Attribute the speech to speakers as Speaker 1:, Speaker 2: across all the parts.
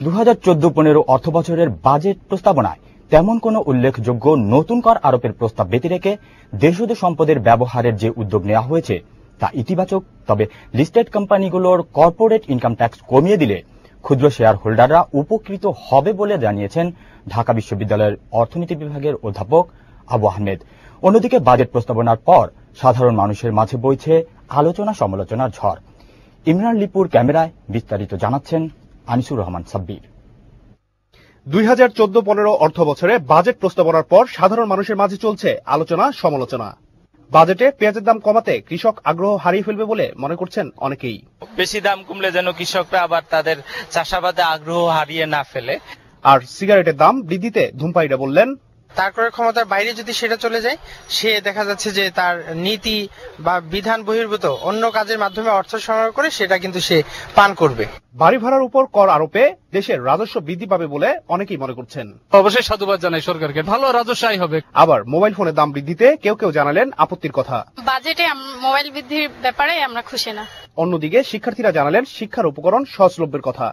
Speaker 1: 2014-15 অর্থ বছরের বাজেট প্রস্তাবনায় তেমন কোনো উল্লেখযোগ্য নতুন কর আরোপের প্রস্তাব ব্যতি রেখে দেশজ সম্পদের ব্যবহারের যে উদ্যোগ নেওয়া হয়েছে তা ইতিবাচক। তবে লিস্টেড কোম্পানিগুলোর কর্পোরেট ইনকাম ট্যাক্স কমিয়ে দিলে ক্ষুদ্র শেয়ার হোল্ডাররা উপকৃত হবে বলে জানিয়েছেন ঢাকা বিশ্ববিদ্যালয়ের অর্থনীতি বিভাগের অধ্যাপক আবু আহমেদ। অন্যদিকে বাজেট প্রস্তাবনার পর সাধারণ মানুষের মাঝে বইছে আলোচনা সমালোচনার ঝড়। ইমরান লিপুর ক্যামেরায় বিস্তারিত জানাচ্ছেন আনিসুর রহমান সাব্বির।
Speaker 2: 2014-15 অর্থ বছরে বাজেট প্রস্তাবনার পর সাধারণ মানুষের মাঝে চলছে আলোচনা সমালোচনা। বাজেটে পেঁয়াজের দাম কমাতে কৃষক আগ্রহ হারিয়ে ফেলবে বলে মনে করছেন অনেকেই।
Speaker 3: বেশি দাম কমলে যেন কৃষকরা আবার তাদের চাষাবাদে আগ্রহ হারিয়ে না ফেলে।
Speaker 2: আর সিগারেটের দাম বৃদ্ধিতে ধূমপায়ীরা বললেন,
Speaker 4: তার ক্রয় ক্ষমতার বাইরে যদি সেটা চলে যায়, সে দেখা যাচ্ছে যে তার নীতি বা বিধান বহির্ভূত অন্য কাজের মাধ্যমে অর্থ সংগ্রহ করে সেটা কিন্তু সে পান করবে।
Speaker 2: বাড়ি ভাড়ার উপর কর আরোপে দেশের রাজস্ব বৃদ্ধি পাবে বলে অনেকেই মনে করছেন।
Speaker 5: অবশ্যই সাধুবাদ জানাই সরকারকে, ভালো রাজস্ব আয় হবে।
Speaker 2: আবার মোবাইল ফোনের দাম বৃদ্ধিতে কেউ কেউ জানালেন আপত্তির কথা।
Speaker 6: বাজেটে মোবাইল বৃদ্ধির ব্যাপারে আমরা খুশি না।
Speaker 2: অন্যদিকে শিক্ষার্থীরা জানালেন শিক্ষার উপকরণ সহজলভ্যের কথা।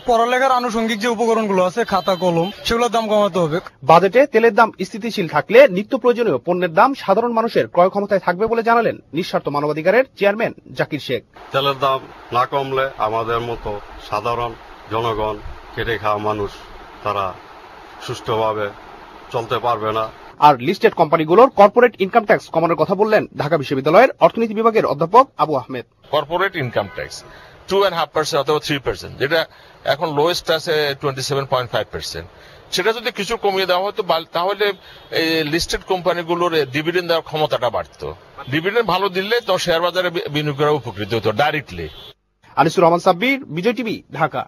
Speaker 5: পড়ালেখার আনুষঙ্গিক যে উপকরণগুলো আছে, খাতা কলম, সেগুলোর দাম কমাতে হবে।
Speaker 2: বাজেটে তেলের দাম স্থিতিশীল থাকলে নিত্য প্রয়োজনীয় পণ্যের দাম সাধারণ মানুষের ক্রয় ক্ষমতায় থাকবে বলে জানালেন নিঃস্বার্থ মানবাধিকারের চেয়ারম্যান জাকির শেখ।
Speaker 7: তেলের দাম না কমলে আমাদের মতো সাধারণ জনগণ, খেটে খাওয়া মানুষ, তারা সুষ্ঠুভাবে চলতে পারবে না।
Speaker 2: আর লিস্টেড কোম্পানিগুলোর কর্পোরেট ইনকাম ট্যাক্স কমানোর কথা বললেন ঢাকা বিশ্ববিদ্যালয়ের অর্থনীতি বিভাগের অধ্যাপক Abu Ahmed.
Speaker 8: Corporate income tax 2.5% অথবা 3%, যেটা এখন লোয়েস্ট আছে 27.5%, সেটা যদি কিছু কমিয়ে দেওয়া হতো তাহলে এই লিস্টেড কোম্পানিগুলোর ডিভিডেন্ড দেওয়ার ক্ষমতাটা বাড়তো। ডিভিডেন্ড ভালো দিলে তো শেয়ার বাজারে বিনিয়োগ করা উপকৃত হতো ডাইরেক্টলি।
Speaker 2: আনিসুর রহমান সাব্বির, বিজয় টিভি, ঢাকা।